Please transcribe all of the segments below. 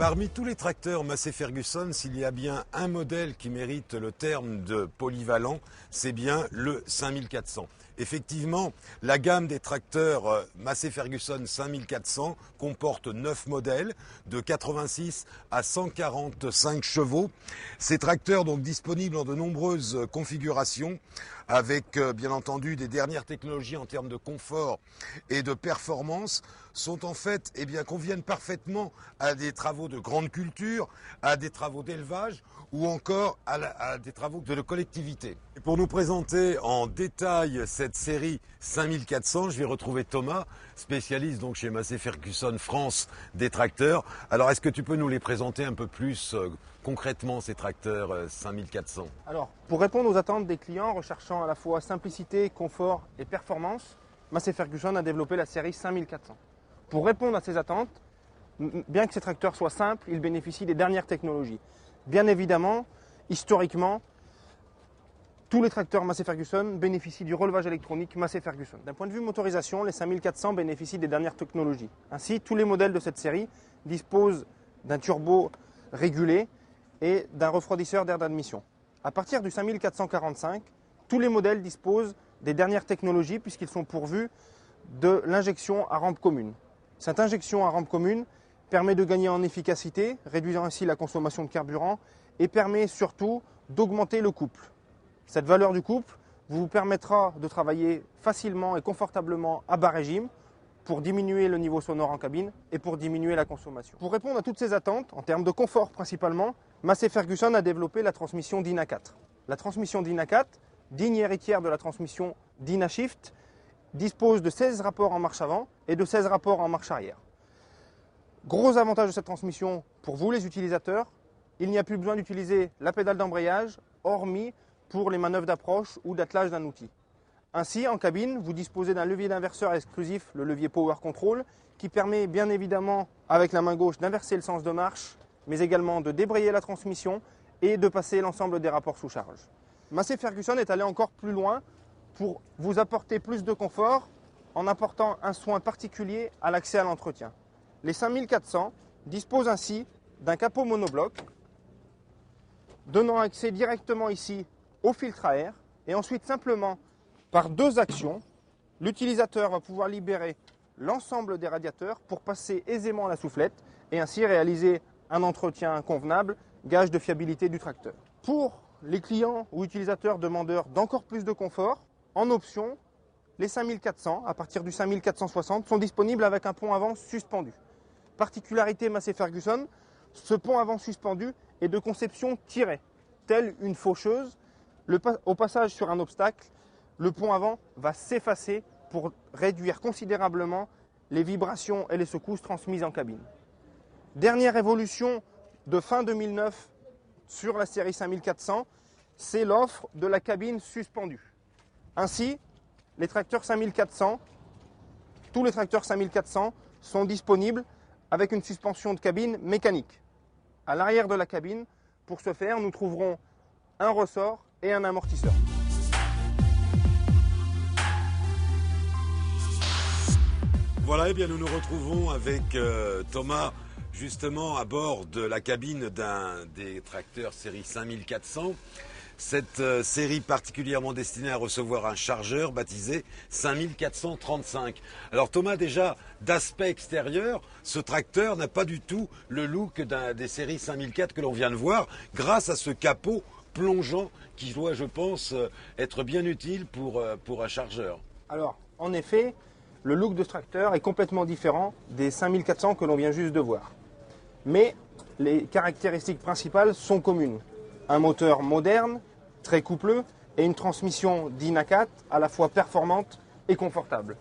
Parmi tous les tracteurs Massey Ferguson, s'il y a bien un modèle qui mérite le terme de polyvalent, c'est bien le 5400. Effectivement, la gamme des tracteurs Massey Ferguson 5400 comporte 9 modèles de 86 à 145 chevaux. Ces tracteurs donc disponibles en de nombreuses configurations avec bien entendu des dernières technologies en termes de confort et de performance sont en fait, conviennent parfaitement à des travaux de grande culture, à des travaux d'élevage ou encore à des travaux de collectivité. Et pour nous présenter en détail cette série 5400, je vais retrouver Thomas, spécialiste donc chez Massey Ferguson France des tracteurs. Alors est-ce que tu peux nous les présenter un peu plus concrètement ces tracteurs 5400? Alors, pour répondre aux attentes des clients recherchant à la fois simplicité, confort et performance, Massey Ferguson a développé la série 5400. Pour répondre à ces attentes, bien que ces tracteurs soient simples, ils bénéficient des dernières technologies. Bien évidemment, historiquement, tous les tracteurs Massey Ferguson bénéficient du relevage électronique Massey Ferguson. D'un point de vue motorisation, les 5400 bénéficient des dernières technologies. Ainsi, tous les modèles de cette série disposent d'un turbo régulé et d'un refroidisseur d'air d'admission. À partir du 5445, tous les modèles disposent des dernières technologies puisqu'ils sont pourvus de l'injection à rampe commune. Cette injection à rampe commune permet de gagner en efficacité, réduisant ainsi la consommation de carburant et permet surtout d'augmenter le couple. Cette valeur du couple vous permettra de travailler facilement et confortablement à bas régime pour diminuer le niveau sonore en cabine et pour diminuer la consommation. Pour répondre à toutes ces attentes, en termes de confort principalement, Massey Ferguson a développé la transmission Dyna 4. La transmission Dyna 4, digne héritière de la transmission Dyna Shift, dispose de 16 rapports en marche avant et de 16 rapports en marche arrière. Gros avantage de cette transmission pour vous les utilisateurs, il n'y a plus besoin d'utiliser la pédale d'embrayage, hormis pour les manœuvres d'approche ou d'attelage d'un outil. Ainsi, en cabine, vous disposez d'un levier d'inverseur exclusif, le levier Power Control, qui permet bien évidemment, avec la main gauche, d'inverser le sens de marche, mais également de débrayer la transmission et de passer l'ensemble des rapports sous charge. Massey Ferguson est allé encore plus loin pour vous apporter plus de confort en apportant un soin particulier à l'accès à l'entretien. Les 5400 disposent ainsi d'un capot monobloc, donnant accès directement ici au filtre à air, et ensuite simplement par deux actions, l'utilisateur va pouvoir libérer l'ensemble des radiateurs pour passer aisément la soufflette et ainsi réaliser un entretien convenable, gage de fiabilité du tracteur. Pour les clients ou utilisateurs demandeurs d'encore plus de confort, en option, les 5400, à partir du 5460, sont disponibles avec un pont avant suspendu. Particularité Massey Ferguson, ce pont avant suspendu est de conception tirée, telle une faucheuse. Au passage sur un obstacle, le pont avant va s'effacer pour réduire considérablement les vibrations et les secousses transmises en cabine. Dernière évolution de fin 2009 sur la série 5400, c'est l'offre de la cabine suspendue. Ainsi, les tracteurs 5400, tous les tracteurs 5400 sont disponibles avec une suspension de cabine mécanique. À l'arrière de la cabine, pour ce faire, nous trouverons un ressort et un amortisseur. Voilà, et bien nous nous retrouvons avec Thomas justement à bord de la cabine d'un des tracteurs série 5400. Cette série particulièrement destinée à recevoir un chargeur baptisé 5435. Alors Thomas, déjà d'aspect extérieur, ce tracteur n'a pas du tout le look des séries 5004 que l'on vient de voir, grâce à ce capot plongeant qui doit, je pense, être bien utile pour un chargeur. Alors, en effet, le look de ce tracteur est complètement différent des 5400 que l'on vient juste de voir. Mais les caractéristiques principales sont communes. Un moteur moderne, très coupleux, et une transmission Dyna 4 à la fois performante et confortable.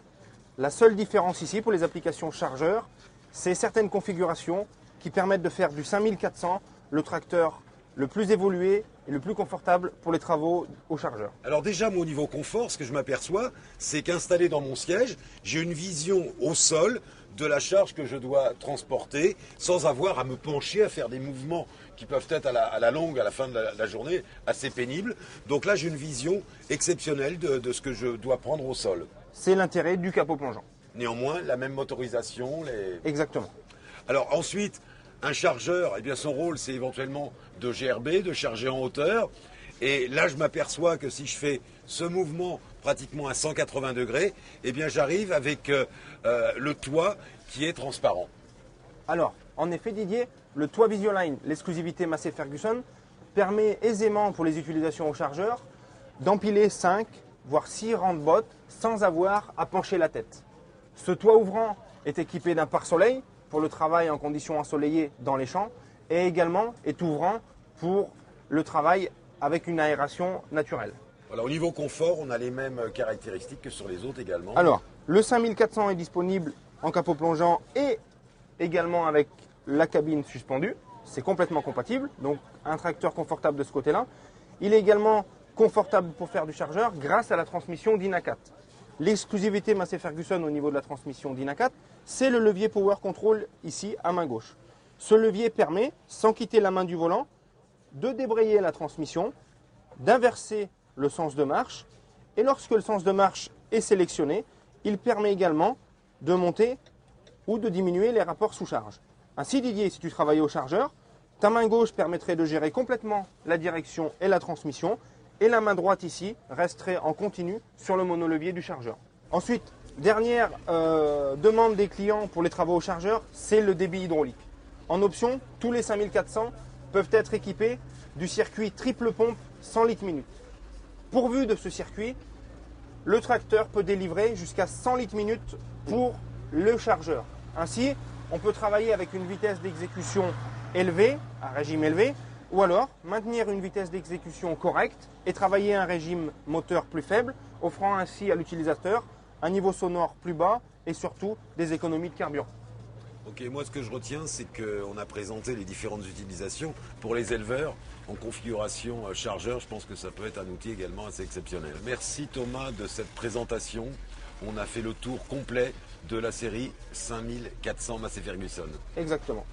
La seule différence ici pour les applications chargeurs, c'est certaines configurations qui permettent de faire du 5400 le tracteur le plus évolué et le plus confortable pour les travaux au chargeur. Alors déjà, moi, au niveau confort, ce que je m'aperçois, c'est qu'installé dans mon siège, j'ai une vision au sol de la charge que je dois transporter sans avoir à me pencher, à faire des mouvements qui peuvent être à la longue, à la fin de la journée, assez pénibles. Donc là, j'ai une vision exceptionnelle de ce que je dois prendre au sol. C'est l'intérêt du capot plongeant. Néanmoins, la même motorisation. Exactement. Alors ensuite, Un chargeur, eh bien son rôle c'est éventuellement de GRB, de charger en hauteur. Et là je m'aperçois que si je fais ce mouvement pratiquement à 180 degrés, eh bien j'arrive avec le toit qui est transparent. Alors, en effet Didier, le toit Visioline, l'exclusivité Massey Ferguson, permet aisément pour les utilisations au chargeur d'empiler 5 voire 6 rangs de bottes sans avoir à pencher la tête. Ce toit ouvrant est équipé d'un pare-soleil pour le travail en conditions ensoleillées dans les champs et également est ouvrant pour le travail avec une aération naturelle. Voilà, au niveau confort, on a les mêmes caractéristiques que sur les autres également. Alors, le 5400 est disponible en capot plongeant et également avec la cabine suspendue. C'est complètement compatible, donc un tracteur confortable de ce côté-là. Il est également confortable pour faire du chargeur grâce à la transmission Dynacat. L'exclusivité Massey Ferguson au niveau de la transmission Dynacat, c'est le levier Power Control ici à main gauche. Ce levier permet, sans quitter la main du volant, de débrayer la transmission, d'inverser le sens de marche et lorsque le sens de marche est sélectionné, il permet également de monter ou de diminuer les rapports sous charge. Ainsi Didier, si tu travaillais au chargeur, ta main gauche permettrait de gérer complètement la direction et la transmission et la main droite ici resterait en continu sur le monolevier du chargeur. Ensuite, dernière demande des clients pour les travaux au chargeur, c'est le débit hydraulique. En option, tous les 5400 peuvent être équipés du circuit triple pompe 100 litres minute. Pourvu de ce circuit, le tracteur peut délivrer jusqu'à 100 litres minute pour le chargeur. Ainsi, on peut travailler avec une vitesse d'exécution élevée, un régime élevé, ou alors maintenir une vitesse d'exécution correcte et travailler un régime moteur plus faible, offrant ainsi à l'utilisateur un niveau sonore plus bas et surtout des économies de carburant. Ok, moi ce que je retiens, c'est qu'on a présenté les différentes utilisations pour les éleveurs en configuration chargeur. Je pense que ça peut être un outil également assez exceptionnel. Merci Thomas de cette présentation. On a fait le tour complet de la série 5400 Massey Ferguson. Exactement.